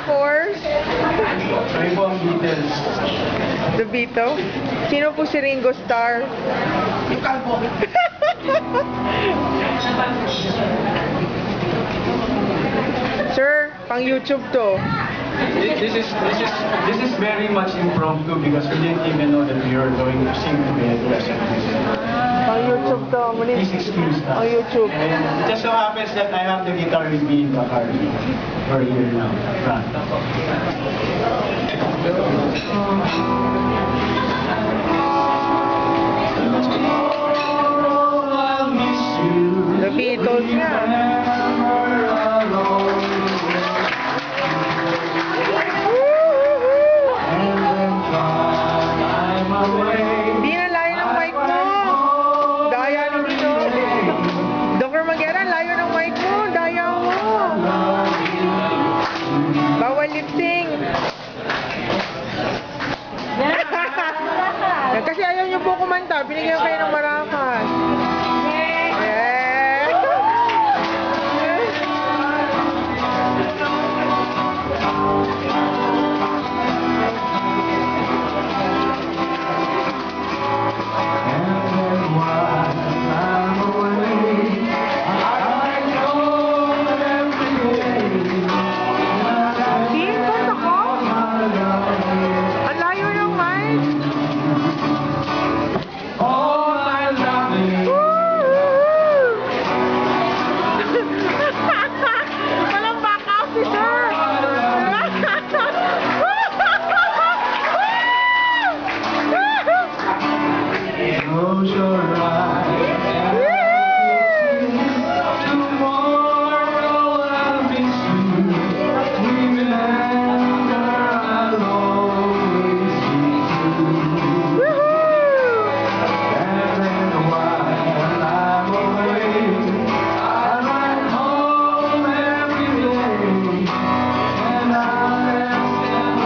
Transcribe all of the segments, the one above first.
Force? Kami po ang Beatles. The Beatles? Sino po si Ringo Starr? Yung kalbo. Sir, pang YouTube to. This is very much impromptu because we didn't even know that we were going to sing together as a Pang YouTube to. Please excuse us. Pang YouTube. And it just so happens that I have the guitar with me in the car. We're here now. Front. The Beatles nga. Hindi na layo ng mic mo. Daya nito. Dr. Magera, layo ng mic mo. Daya mo. Bawal lip sync. Kasi ayaw niyo po kumanta. Binigyan kayo ng marakas. Close your eyes. Tomorrow I'll miss you. Remember I'll always be true. And then while I'm away, I ride home every day, and I'll ask them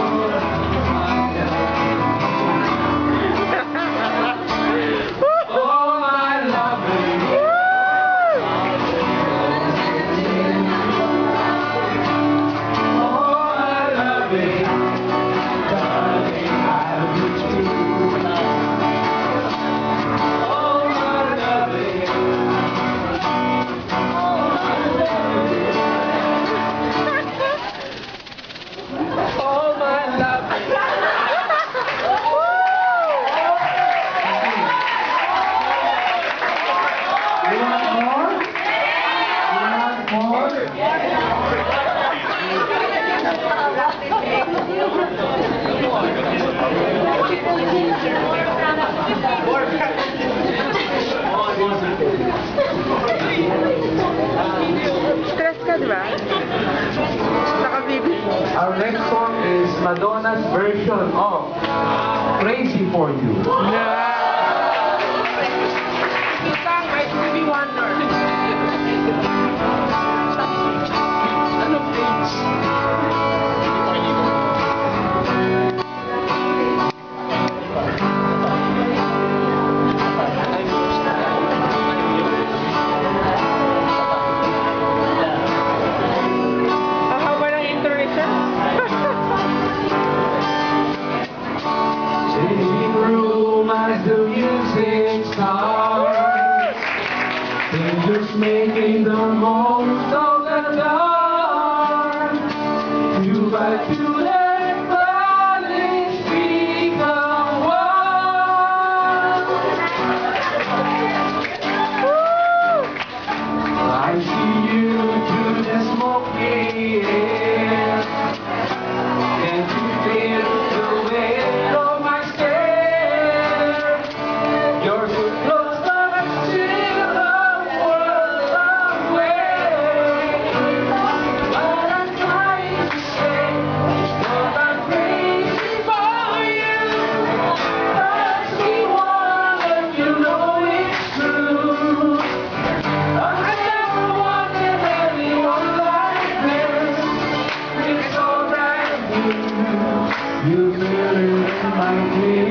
Stress ka, di ba? Naka-baby. Our next song is Madonna's version of Crazy for You. Song by Stevie Wonder. Sitting room as the music starts, they're just making the most of the dark. Two by two their bodies become one. I see you through the smoky air. Can't you feel the weight of my stare? You're so close, but I'm still a world away. But I'm trying to say, but I'm crazy for you. I see one, and you know it's true. I never wanted anyone like this. It's alright, you feel it in my feet.